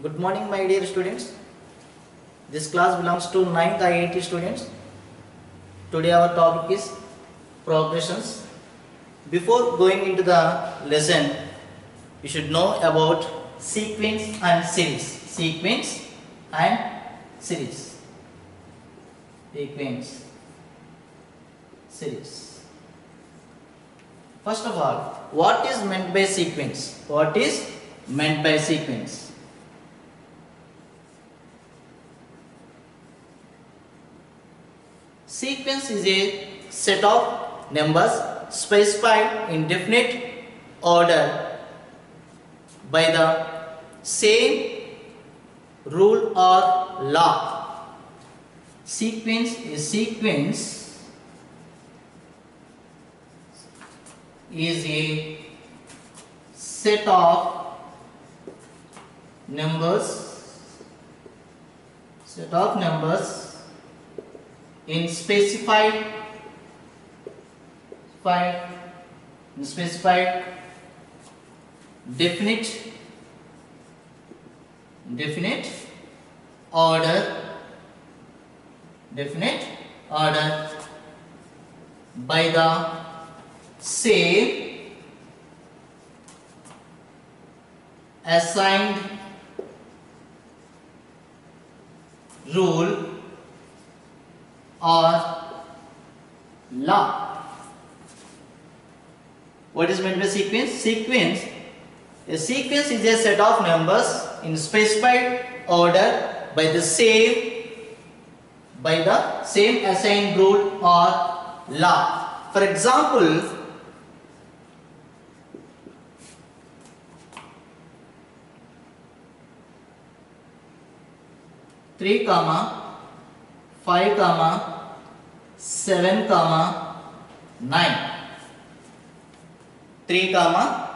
Good morning, my dear students. This class belongs to 9th IIT students. Today our topic is progressions. Before going into the lesson, you should know about sequence and series. Sequence and series. Sequence, series. First of all, what is meant by sequence? What is meant by sequence? Sequence is a set of numbers specified in definite order by the same rule or law. Sequence is a set of numbers in specified definite order by the same assigned rule or law. What is meant by sequence? A sequence is a set of numbers in specified order by the same assigned rule or law. For example, three comma 5 comma 7 comma 9. 3 comma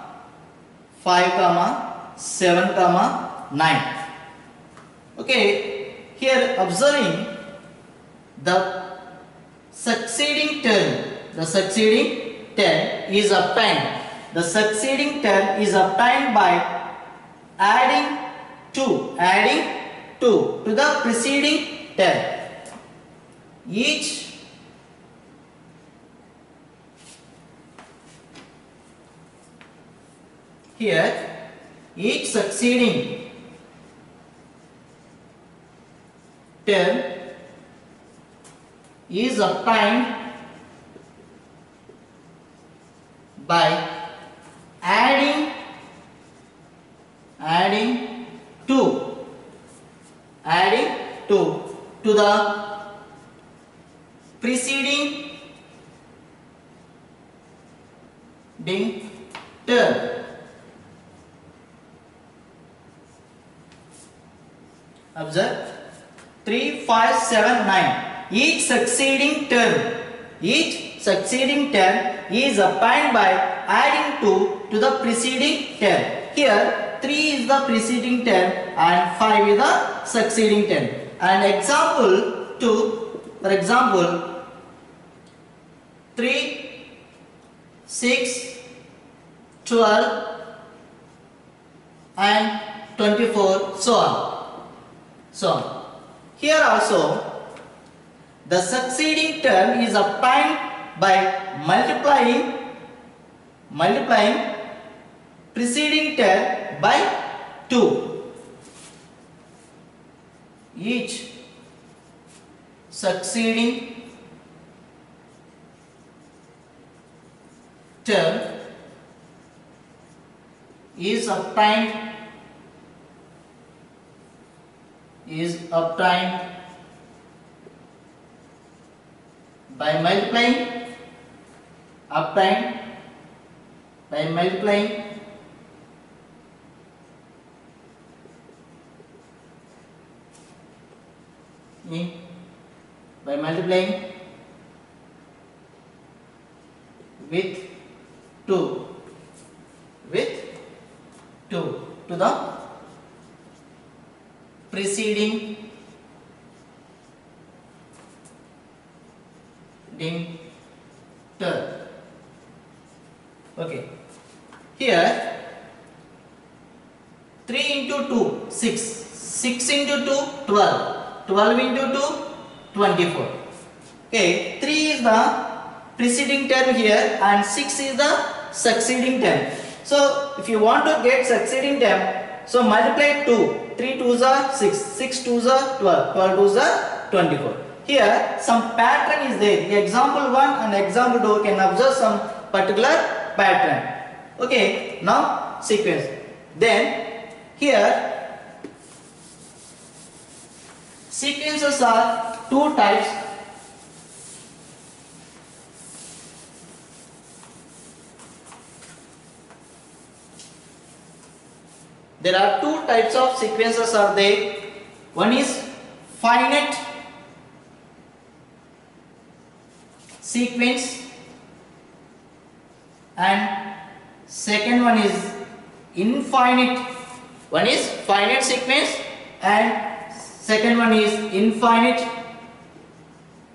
5 comma 7 comma 9. Okay, here observing the succeeding term is obtained. The succeeding term is obtained by adding 2 to the preceding term. Each succeeding term is obtained by adding 2 to the preceding term. Observe 3, 5, 7, 9. Each succeeding term is obtained by adding 2 to the preceding term. Here 3 is the preceding term and 5 is the succeeding term. And example 2, for example 3, 6, 12 and 24, so on. Here also the succeeding term is obtained by multiplying preceding term by 2. Each succeeding term is obtained by multiplying with 2 to the preceding term. Okay, here 3 into 2, 6. 6 into 2, 12. 12 into 2, 24. Okay, 3 is the preceding term here and 6 is the succeeding term. So, if you want to get succeeding term, so multiply 2. 3 2s are 6. 6 2s are 12. 12 2s are 24. Here, some pattern is there. The example 1 and example 2 can observe some particular pattern. Okay, now sequence. Then, here, sequences are two types. There are two types of sequences are there. One is finite sequence and second one is infinite. One is finite sequence and second one is infinite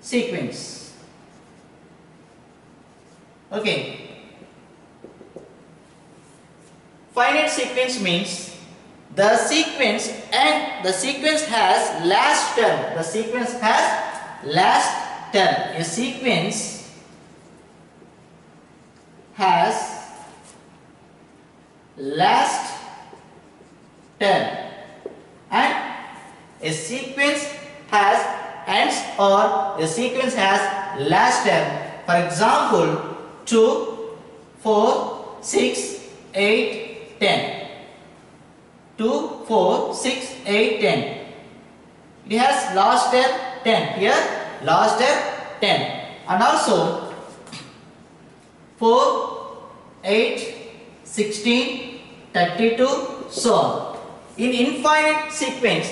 sequence. Okay. Finite sequence means the sequence has last term. The sequence has last term. A sequence has last term and a sequence has ends or a sequence has last term. For example, 2, 4, 6, 8, 10. 2, 4, 6, 8, 10. It has last term 10. Here last term 10. And also 4, 8, 16, 32, so on. In infinite sequence,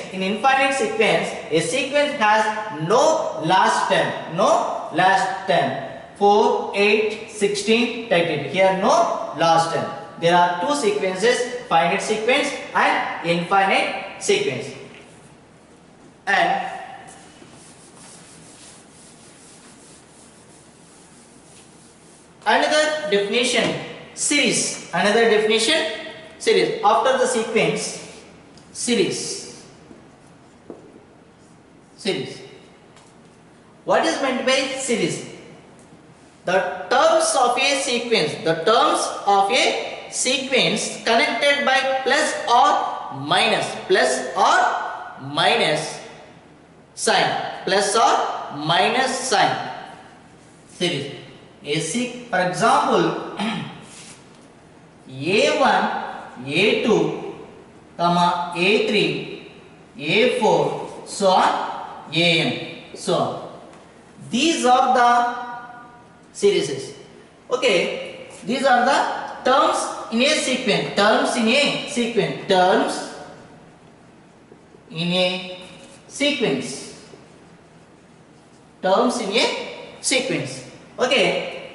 a sequence has no last term. No last term. 4, 8, 16, 32. Here no last term. There are two sequences, finite sequence and infinite sequence. And another definition, series. Another definition, series. After the sequence, series. Series. What is meant by series? The terms of a sequence. The terms of a sequence connected by plus or minus sign, plus or minus sign. Series. For example, A1, A2, A3, A4, so on, AN, so on. These are the series. Okay, these are the terms in a sequence. Terms in a sequence. Terms in a sequence. Terms in a sequence. Okay,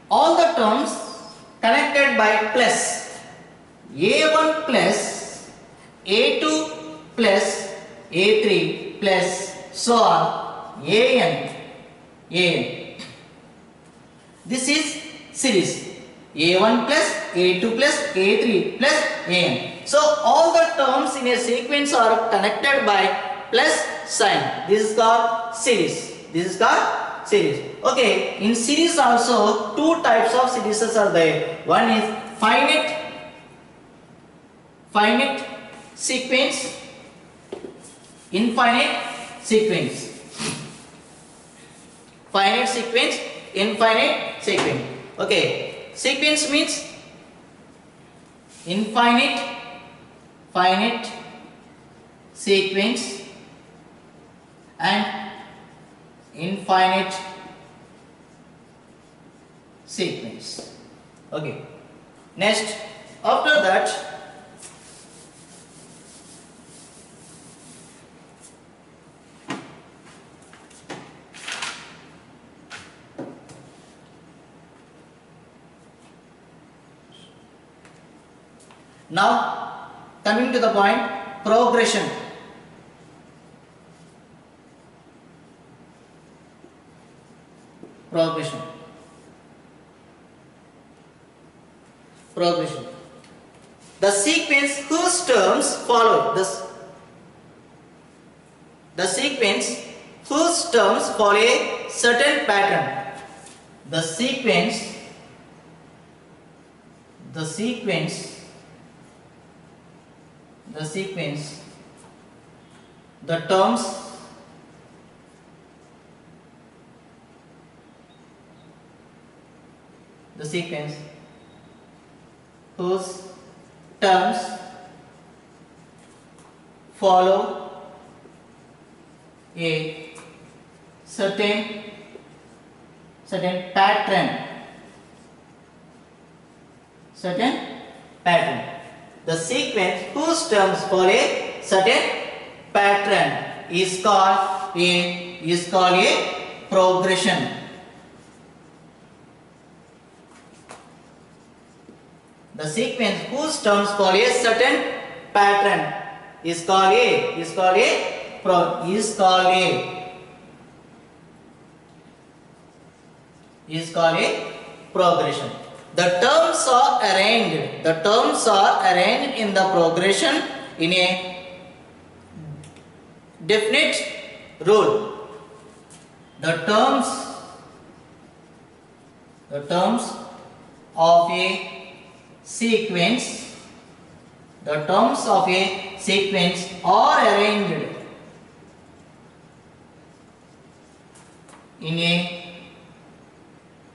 all the terms connected by plus. A1 plus, A2 plus, A3 plus, so on, AN. This is series. A1 plus, A2 plus, A3 plus, AN. So all the terms in a sequence are connected by plus sign. This is called series. This is called series. Okay, in series also two types of series are there. One is finite sequence, infinite sequence. Finite sequence, infinite sequence. Okay, sequence means finite sequence and infinite sequence. Okay, next, after that, now coming to the point, progression. Progression. The sequence whose terms follow the sequence whose terms follow a certain pattern. The sequence the terms whose terms follow a certain pattern. The sequence whose terms follow a certain pattern is called a progression. The sequence whose terms follow a certain pattern is called a progression. The terms are arranged in the progression in a definite rule. The terms of a sequence are arranged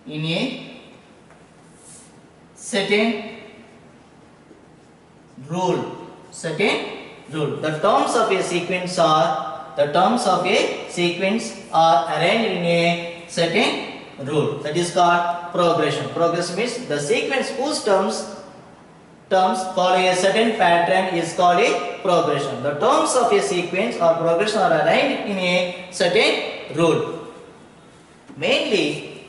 in a certain rule. The terms of a sequence are arranged in a certain rule. That is called progression. Progression means the sequence whose terms follow a certain pattern is called a progression. The terms of a sequence or progression are arranged in a certain rule. Mainly,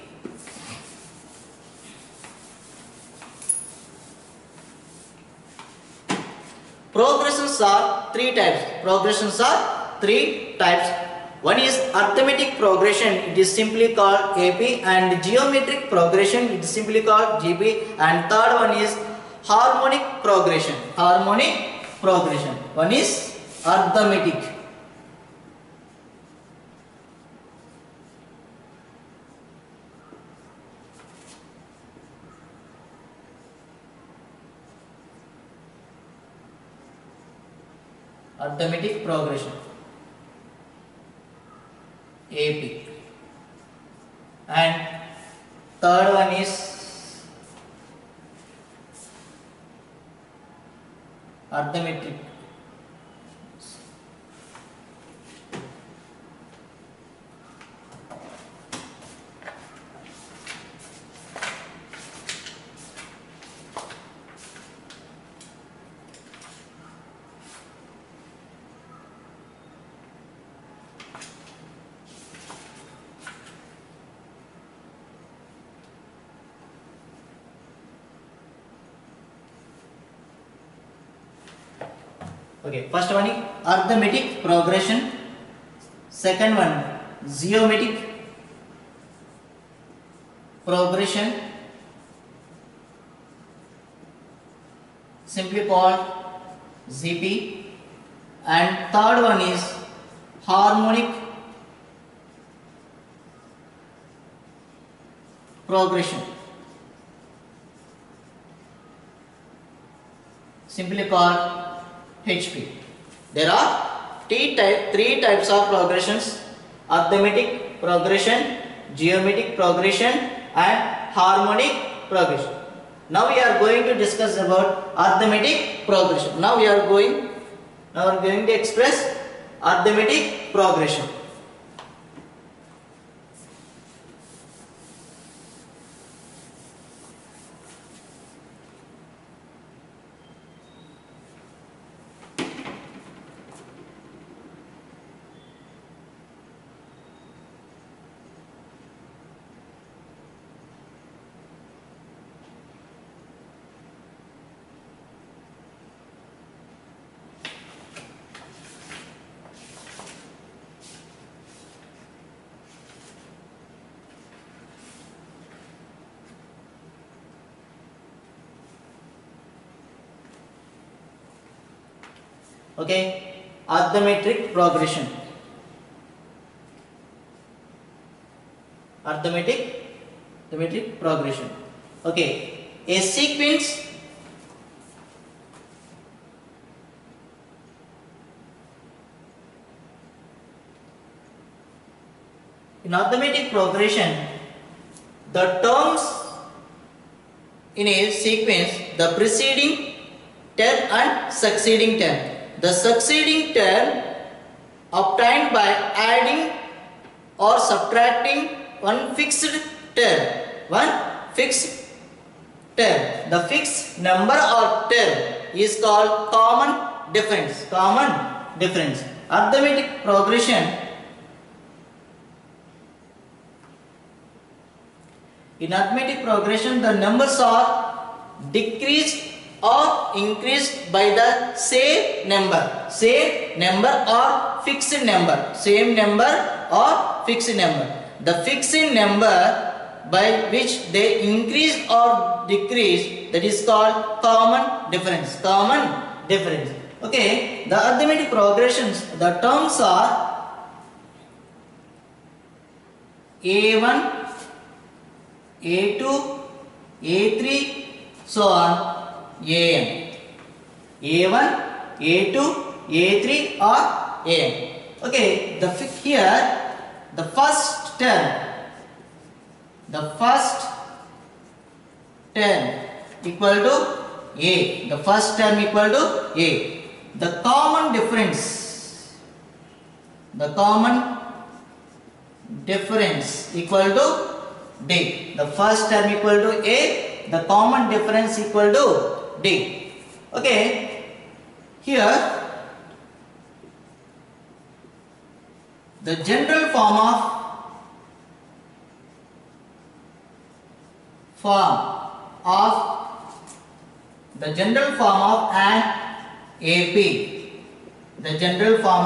progressions are three types. One is arithmetic progression, it is simply called AP, and geometric progression, it is simply called GP, and third one is harmonic progression. One is arithmetic. Arithmetic progression, AP, and third one is arithmetic. Okay, first one is arithmetic progression, second one geometric progression, simply called GP, and third one is harmonic progression, simply called HP. There are three types of progressions: arithmetic progression, geometric progression, and harmonic progression. Now we are going to discuss about arithmetic progression. Now we are going to express arithmetic progression. Okay, arithmetic progression. Arithmetic progression. Okay, a sequence in arithmetic progression, the terms in a sequence, the preceding term and succeeding term. The succeeding term obtained by adding or subtracting one fixed term. The fixed number or term is called common difference. Arithmetic progression. In arithmetic progression, the numbers are decreased or increased by the same number or fixed number. The fixed number by which they increase or decrease, that is called common difference. Okay, the arithmetic progressions, the terms are A1, A2, A3, so on, AN. A1, A2, A3 or AN. Okay, here the first term equal to A. The first term equal to A. The common difference equal to D. The first term equal to A, the common difference equal to D. Okay, here the general form of an AP. The general form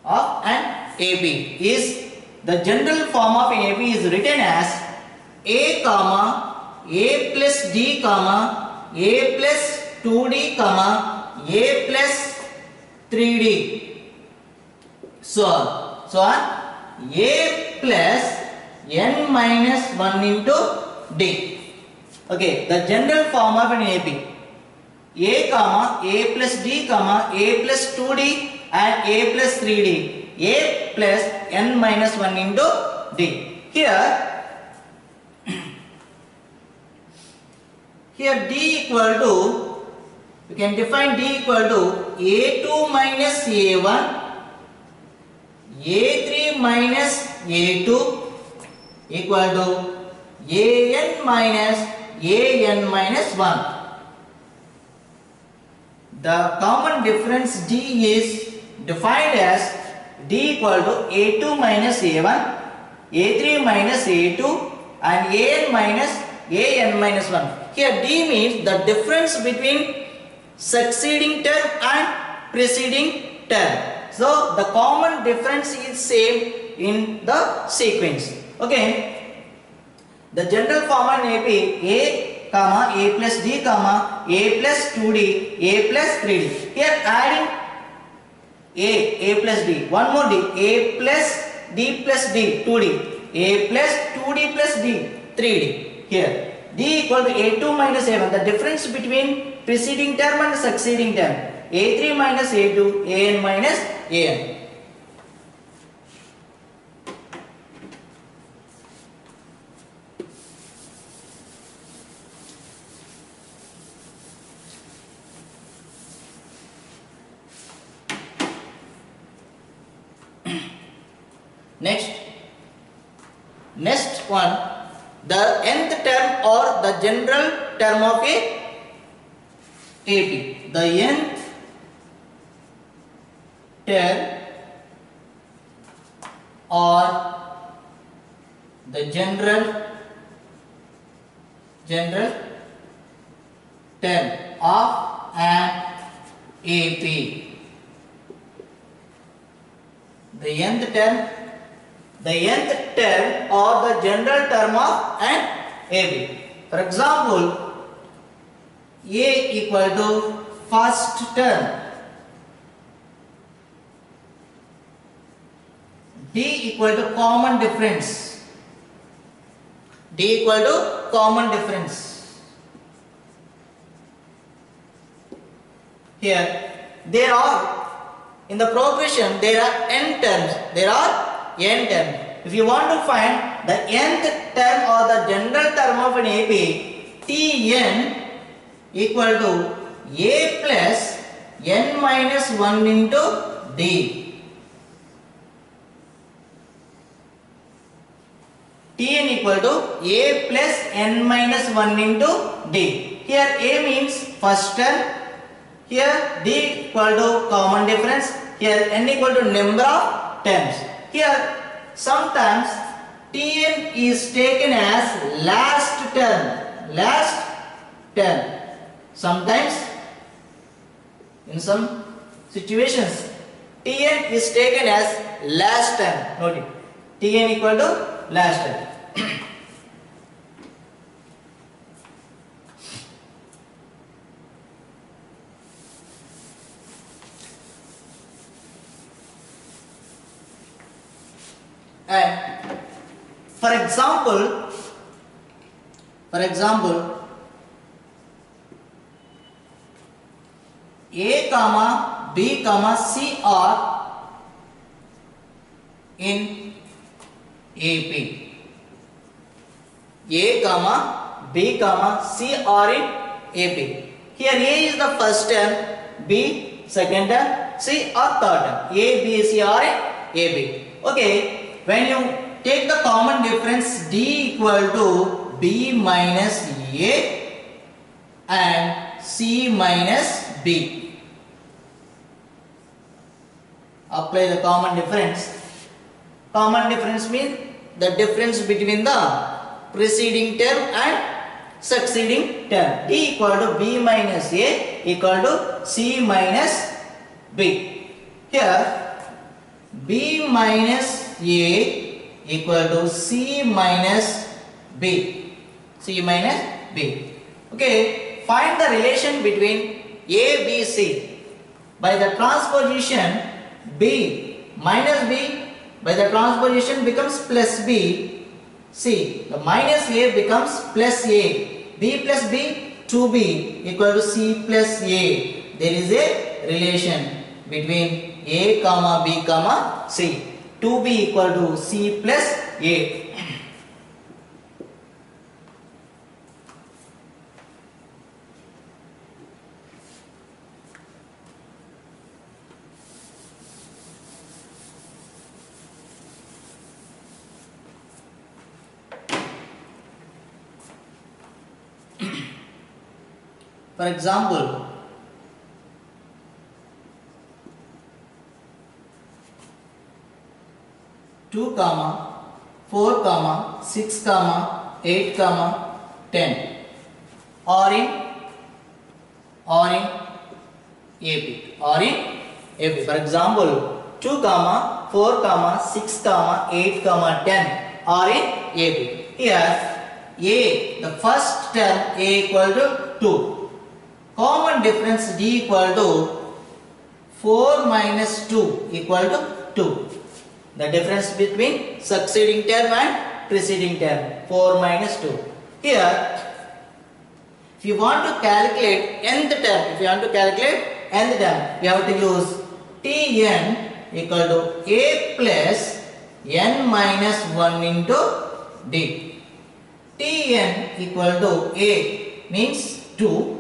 of an AP is, the general form of an AP is written as A comma A plus D comma A plus 2D comma A plus 3D, so on A plus n minus 1 into D. Okay, the general form of an AP, A comma A plus D comma A plus 2D and A plus 3D, A plus n minus 1 into D. Here D equal to, we can define D equal to A2 minus A1, A3 minus A2 equal to AN minus 1. The common difference D is defined as D equal to A2 minus A1, A3 minus A2 and AN minus 1. Here D means the difference between succeeding term and preceding term. So the common difference is same in the sequence. Okay. The general form of AP, A comma A plus D comma A plus 2D A plus 3D. Here adding A plus D, one more D, A plus D plus D, 2D, A plus 2D plus D, 3D. Here D equal to A2 minus A1, the difference between preceding term and succeeding term, A3 minus A2, AN minus AN. Next one, the nth term or the general term of a AP. The nth term or the general term of an AP. The nth term or the general term of an AB. For example, A equal to 5 first term. D equal to common difference. D equal to common difference. Here there are, in the progression there are n terms. There are n terms. If you want to find the nth term or the general term of an AP, Tn equal to A plus n minus 1 into D. Tn equal to A plus n minus 1 into D. Here A means first term. Here D equal to common difference. Here n equal to number of terms. Here sometimes Tn is taken as last term. Last term. Sometimes in some situations Tn is taken as last term. Note it. Tn equal to last term. And for example, A comma B comma C are in AP. A comma B comma C are in AP. Here A is the first term, B second term, C or third term. A, B, C are in AB. Okay, when you take the common difference, D equal to B minus A and C minus B. Apply the common difference. Common difference means the difference between the preceding term and succeeding term. D equal to B minus A equal to C minus B. Here B minus A equal to C minus B. C minus B. Okay, find the relation between A, B, C. By the transposition, B minus B by the transposition becomes plus B. C, the minus A becomes plus A. B plus B, 2B equal to C plus A. There is a relation between A comma B comma C. 2B equal to C plus A. For example, two comma 4 comma 6 comma 8 comma 10 or in AP. For example, 2 comma 4 comma 6 comma 8 comma 10 are in AP. Here A, the first term A equal to 2. Common difference D equal to 4 minus 2 equal to 2. The difference between succeeding term and preceding term, 4 minus 2. Here, if you want to calculate nth term, we have to use Tn equal to A plus n minus 1 into D. Tn equal to A means 2.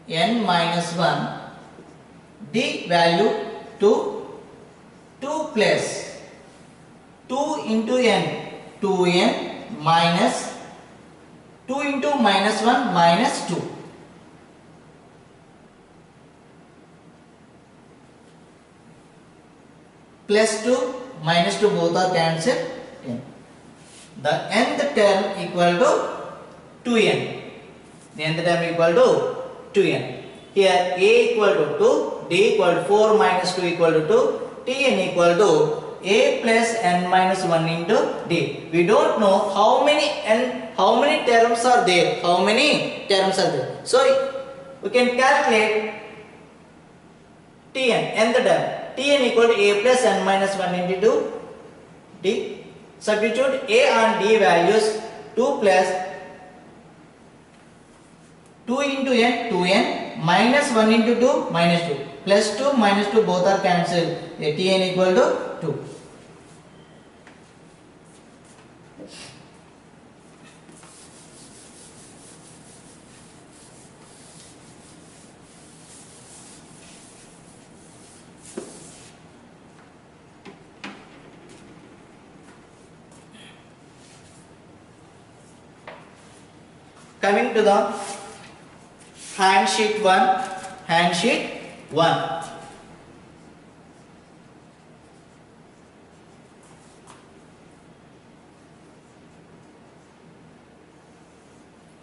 N minus 1, D value 2 plus 2 into N, 2N minus 2 into minus 1 minus 2. Plus 2 minus 2 both are cancelled. The nth term equal to 2N. The nth term equal to 2n. Here A equal to 2, D equal to 4 minus 2 equal to 2, Tn equal to A plus n minus 1 into D. We don't know how many terms are there. So we can calculate Tn, nth term. Tn equal to a plus n minus 1 into d. Substitute a and d values 2 plus 2 into n, 2n, minus 1 into 2, minus 2, plus 2, minus 2, both are cancelled. Tn equal to 2. Coming to the hand sheet 1, hand sheet 1.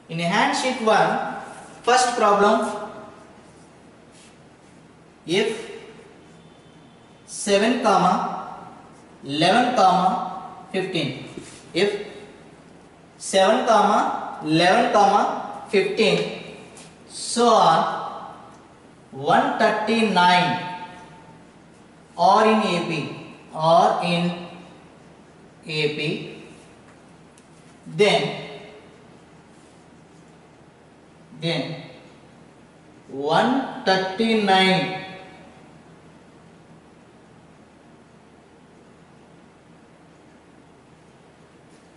In a hand sheet 1, first problem, if 7, 11, 15, if 7, 11, 15, so on 139 or in AP, then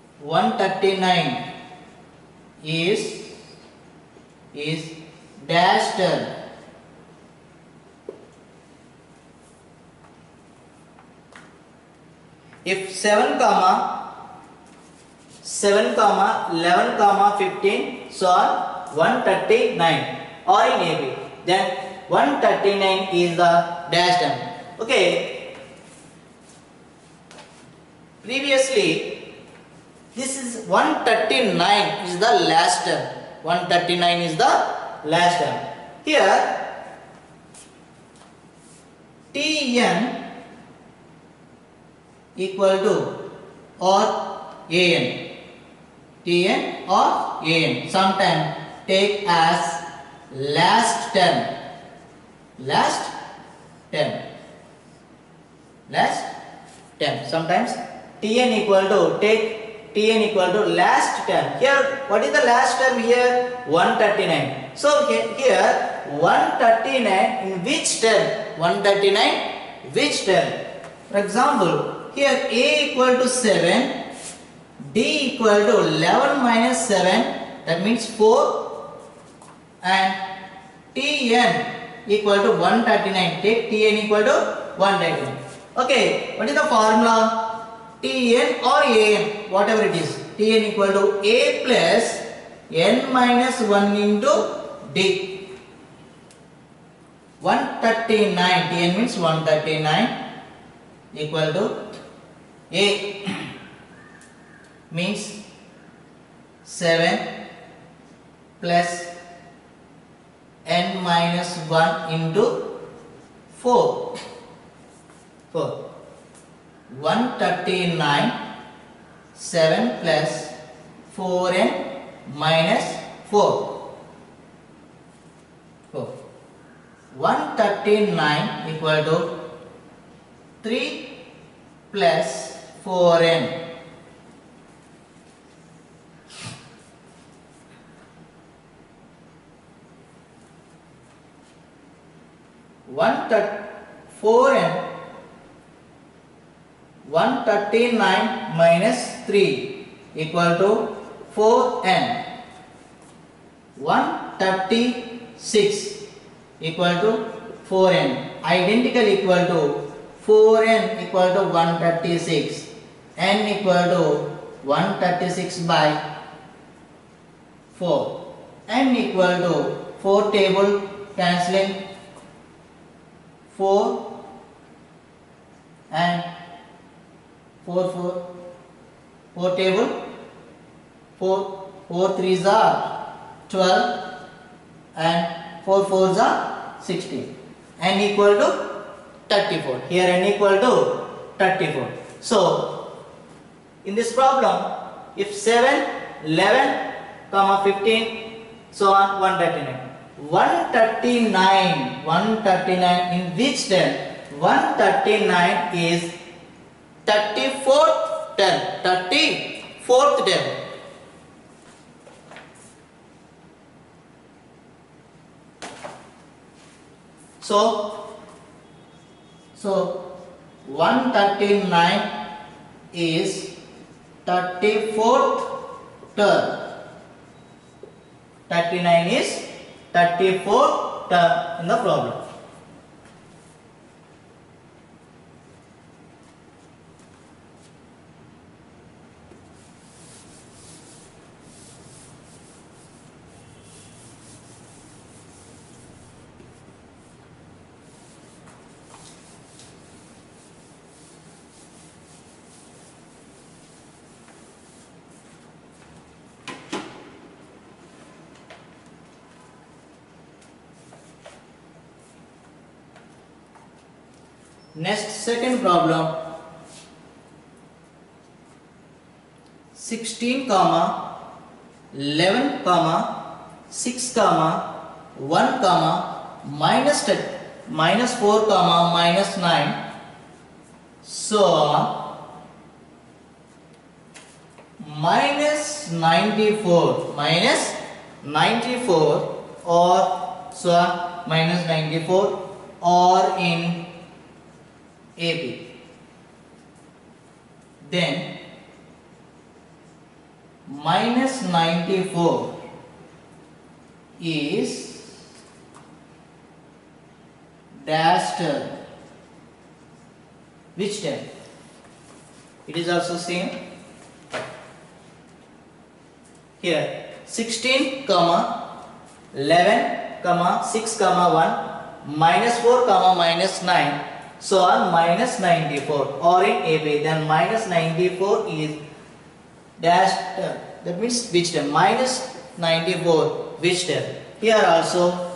139 is dash term. If 7, 11, 15, so on 139 or in AB, then 139 is the dash term. Okay. Previously, this is 139 is the last term. 139 is the last term. Here, Tn equal to or An. Tn or An. Sometimes take as last term. Last term. Sometimes Tn equal to take Tn equal to last term. Here, what is the last term here? 139. So here 139 in which term? 139 which term? For example, here A equal to 7, D equal to 11 minus 7, that means 4, and Tn equal to 139. Take Tn equal to 139. Okay, what is the formula? Tn or An, whatever it is. Tn equal to A plus n minus 1 into D. 139, Tn means 139 equal to A means 7 plus n minus 1 into 4. 139, 7 plus 4n minus 4. 139 equal to 3 plus 4n. 139 minus 3 equal to 4n. 136 equal to 4n. Identical equal to 4n equal to 136. N equal to 136 by 4. N equal to 4 table cancelling 4 and 4 table 4 3s are 12 and 4 4s are 16. N equal to 34. Here n equal to 34. So in this problem, if 7, 11, 15, so on 139. 139 in which term? 139 is 34th term. 34th term. So 139 is 34th term. 39 is 34th term in the problem. Next, second problem. 16, 11, 6, 1, minus 4, minus 9, so on, minus 94 or so on, minus 94 or in AB. Then minus 94 is dash term. Which term? It is also same. Here 16, 11, 6, 1, minus 4, minus 9, so on, minus 94 or in AB. Then minus 94 is dash term. That means which term? Minus 94 which term? Here also,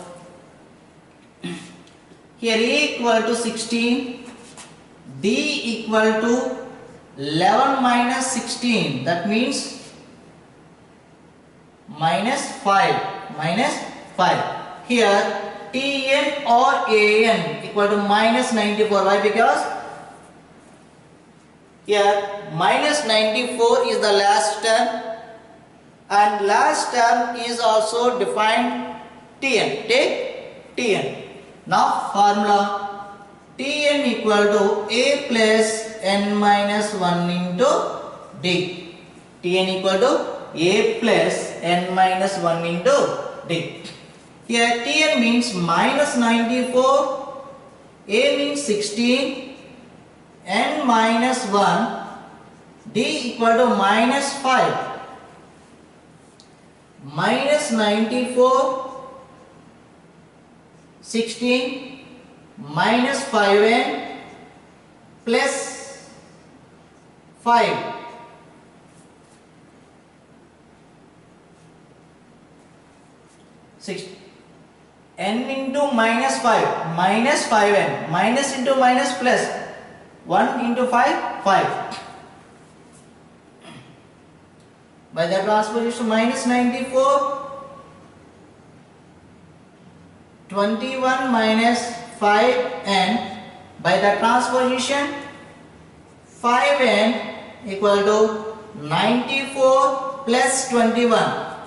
here A equal to 16, D equal to 11 minus 16, that means minus 5. Here Tn or An equal to minus 94. Why? Because here minus 94 is the last term and last term is also defined Tn. Take Tn. Now formula Tn equal to A plus n minus 1 into D. Tn equal to A plus n minus 1 into D. Here Tn means minus 94, A means 16, n minus 1, D equal to minus 5. Minus 94, 16, minus 5n plus 5. N into minus 5, minus 5n, minus into minus plus 1 into 5, 5. By the transposition minus 94, 21 minus 5n, by the transposition 5n equal to 94 plus 21.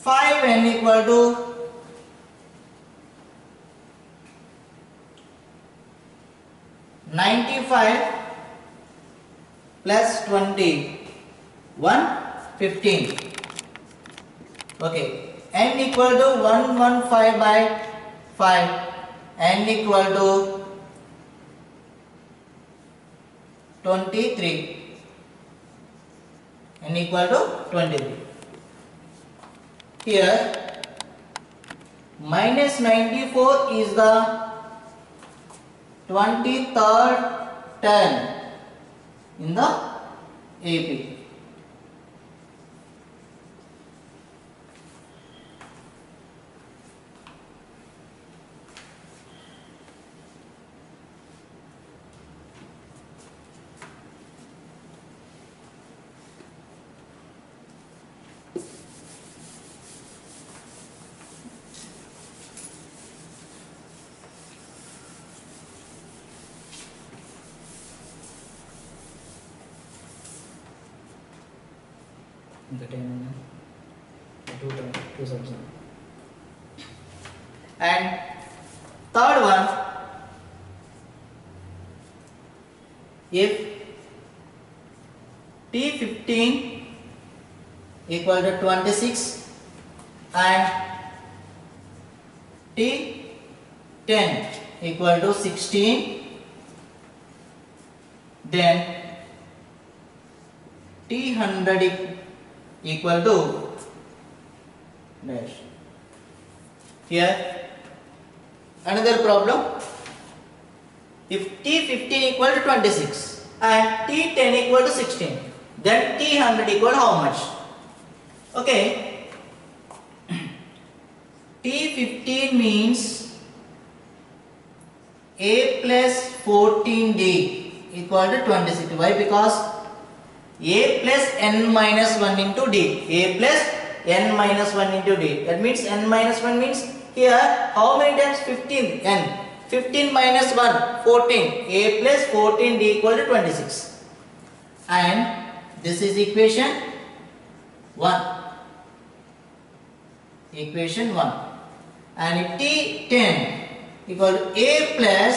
5n equal to 95 plus 21, 15. Okay, n equal to 115 by 5, n equal to 23, n equal to 23. Here minus 94 is the 23rd term in the AP. the 10 two subs. And third one, if T15 equal to 26 and T10 equal to 16, then T100 equal to dash. Here another problem. If T15 equal to 26 and T10 equal to 16, then T100 equal to how much? Okay, T15 means A plus 14D equal to 26. Why? Because A plus n minus 1 into D. A plus n minus 1 into D. That means n minus 1 means here how many times 15? N. 15 minus 1, 14. A plus 14D equal to 26. And this is equation 1. Equation 1. And T10 equal to A plus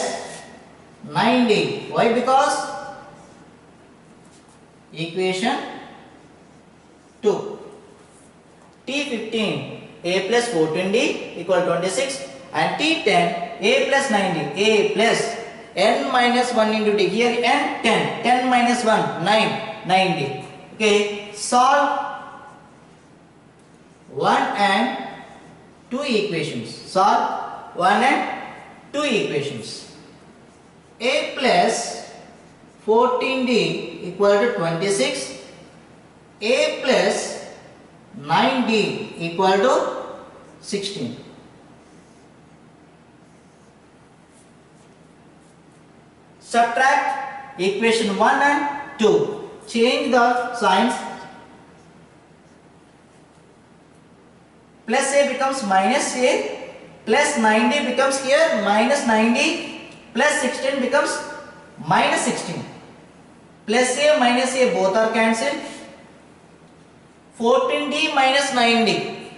9D. Why? Because equation 2. T15 A plus 14D equal to 26 and T10 A plus 9D. A plus n minus 1 into D. Here n 10. 10 minus 1 9. 9D. Okay. Solve 1 and 2 equations. Solve 1 and 2 equations. A plus 14D equal to 26. A plus 9D equal to 16. Subtract equation 1 and 2. Change the signs. Plus A becomes minus A. Plus 9D becomes here minus 9D. Plus 16 becomes minus 16. Plus A minus A both are cancelled. 14D minus 9D.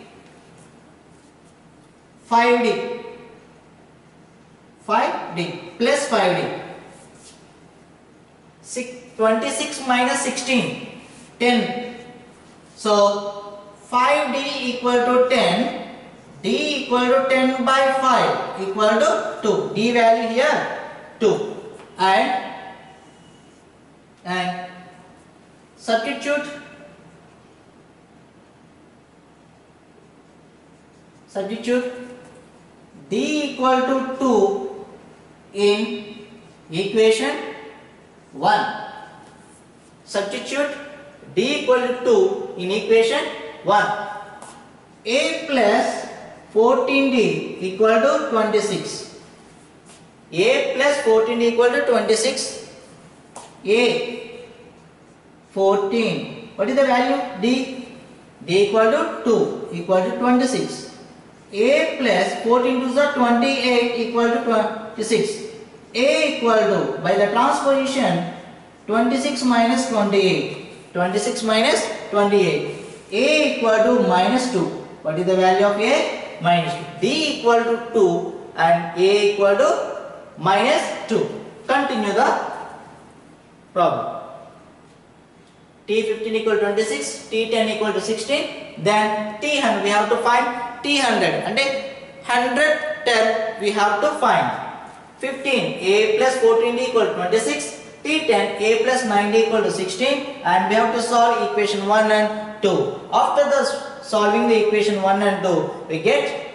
5D. 5D plus 5D. 26 minus 16. 10. So 5D equal to 10. D equal to 10 by 5 equal to 2. D value here 2. And substitute D equal to 2 in equation 1. Substitute D equal to 2 in equation 1. A plus 14D equal to 26. A plus 14D equal to 26. A 14. What is the value? D. D equal to 2 equal to 26. A plus 14 to the 28 equal to 26. A equal to, by the transposition, 26 minus 28. 26 minus 28. A equal to minus 2. What is the value of A? Minus 2. D equal to 2 and A equal to minus 2. Continue the problem. T15 equal to 26, T10 equal to 16, then T100 we have to find T100 and 100 term we have to find. 15 A plus 14D equal to 26, T10 A plus 9D equal to 16, and we have to solve equation 1 and 2. After the solving the equation 1 and 2, we get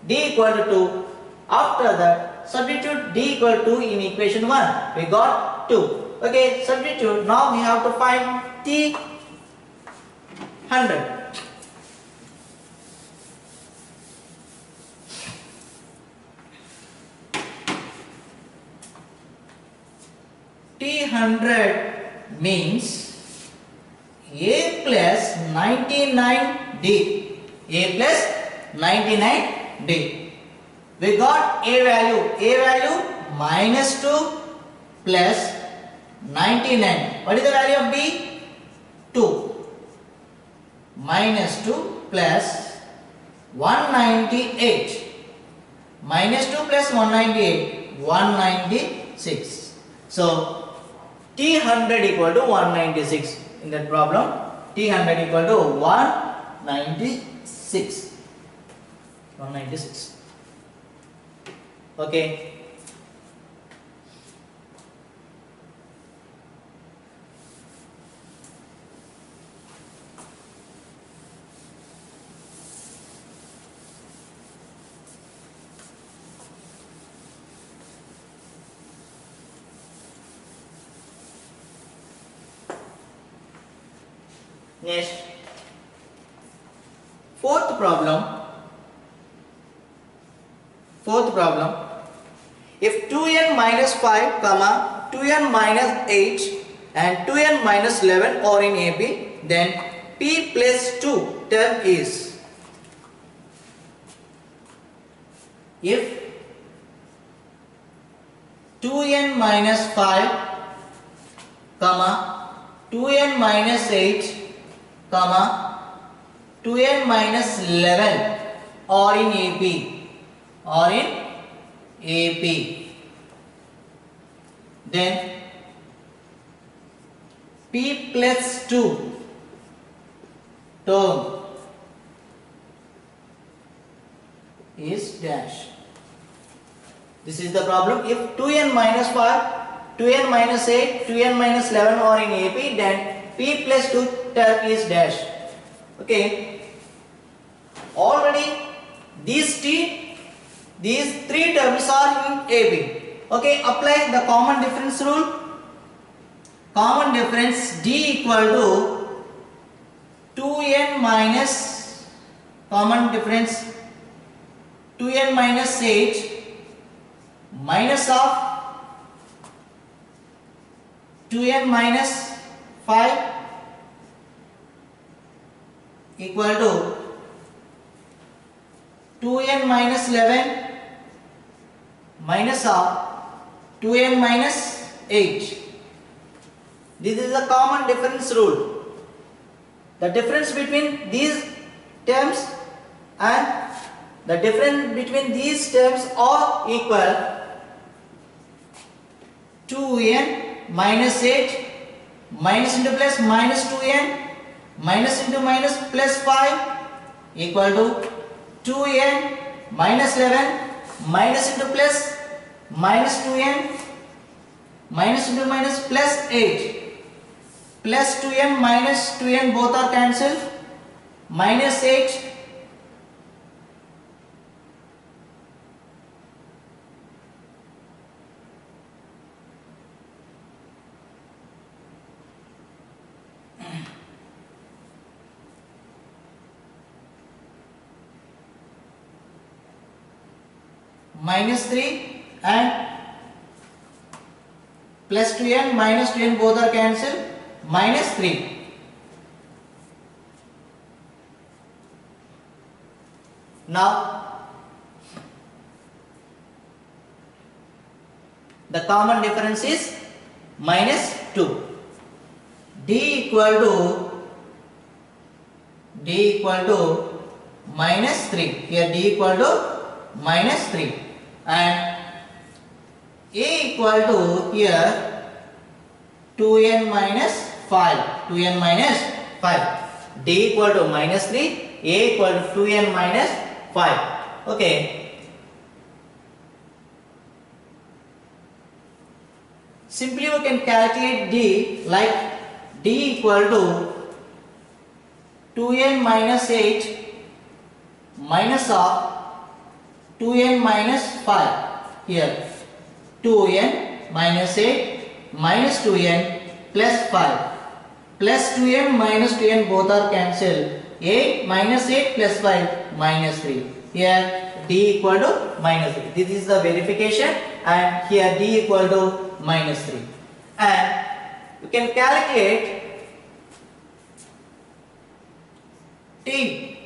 D equal to 2. After that, substitute D equal to 2 in equation 1. We got 2. Okay, substitute. Now we have to find T100. T100 means A plus 99D. A plus 99D. We got A value minus 2 plus 99. What is the value of D? 2. minus 2 plus 198. Minus 2 plus 198, 196. So T100 equal to 196. In that problem, T100 equal to 196. 196. Okay. Next, fourth problem. If 2n minus 5, 2n minus 8 and 2n minus 11 are in AB, then P plus 2 term is. If 2n minus 5, 2n minus 8, 2n minus 11 are in AP, then P plus 2 term is dash. This is the problem. If 2n minus 5, 2n minus 8, 2n minus 11 are in AP, then P plus 2 term is dash. Okay. Already these three terms are in AB. Okay. Apply the common difference rule. Common difference D equal to 2n minus, common difference 2n minus 8 minus of 2n minus 5 equal to 2n minus 11 minus of 2n minus 8. This is the common difference rule. The difference between these terms and the difference between these terms are equal. 2n minus 8 minus into plus minus 2n minus into minus plus 5 equal to 2n minus 11 minus into plus minus 2n minus into minus plus 8 plus 2n minus 2n both are cancelled minus 8 minus 3 and plus 2n minus 2n both are cancelled minus 3. Now the common difference is minus 2. D equal to minus 3. Here D equal to minus 3 and A equal to here 2n minus 5. 2n minus 5. D equal to minus 3. A equal to 2n minus 5. Okay. Simply we can calculate D like D equal to 2n minus 8 minus of 2n minus 5. Here 2n minus 8 minus 2n plus 5 plus 2n minus 2n both are cancelled. 8 minus 8 plus 5 minus 3. Here D equal to minus 3. This is the verification and here D equal to minus 3. And you can calculate T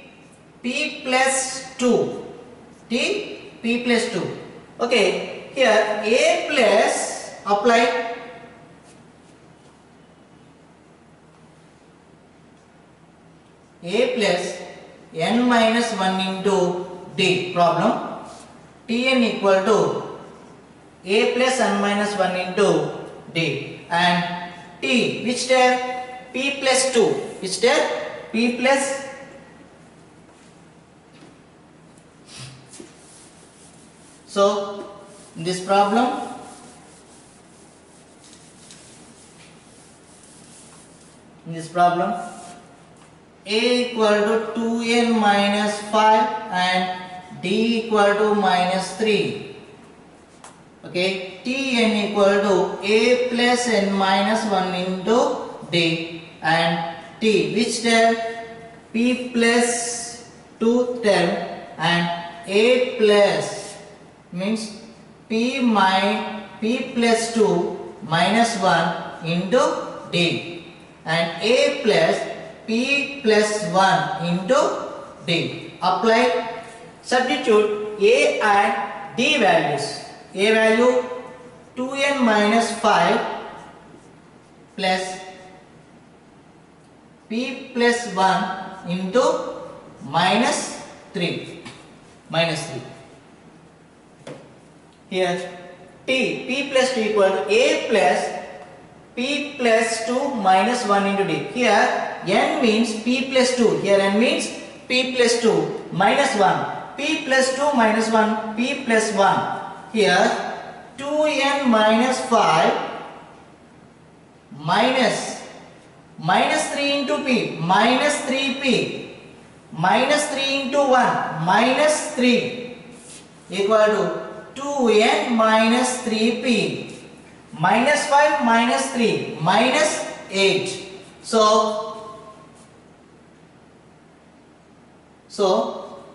P plus 2. T P plus 2. Okay, here A plus apply A n minus 1 into d. Problem. Tn equal to a plus n minus 1 into d. And t, which there? P plus 2. Which there? P plus So, in this problem, a equal to 2n minus 5 and d equal to minus 3. Okay, tn equal to a plus n minus 1 into d and t, which there? P plus 2 term and a plus means P plus 2 minus 1 into d and a plus P plus 1 into d. Apply, substitute a and d values. A value 2n minus 5 plus P plus 1 into minus 3. Here P plus 2 equal to a plus P plus 2 minus 1 into d. Here n means P plus 2. Here n means P plus 2 minus 1. P plus 2 minus 1. P plus 1. Here 2n minus 5 minus 3 into P minus 3P minus 3 into 1 minus 3 equal to 2n minus 3p minus 5 minus 3 minus 8. So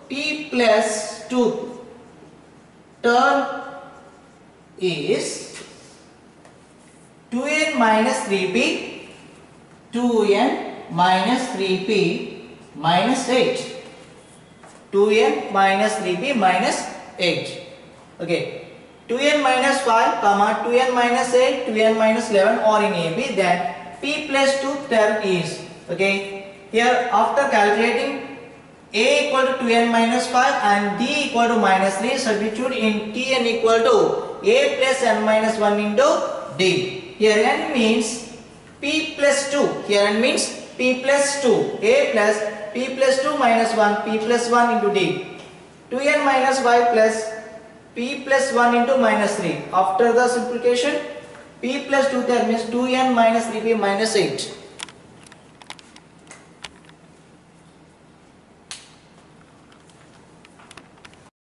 p plus 2 term is 2n minus 3p, 2n minus 3p minus 8. 2n minus 3p minus 8. Okay, 2n minus 5, 2n minus 8, 2n minus 11 or in AB, then p plus 2 term is, okay, here after calculating a equal to 2n minus 5 and d equal to minus 3, substitute in tn equal to a plus n minus 1 into d. Here n means p plus 2, here n means p plus 2, a plus p plus 2 minus 1, p plus 1 into d. 2n minus 5 plus p plus 1 into minus 3. After the simplification, p plus 2 term is 2n minus 3p minus 8.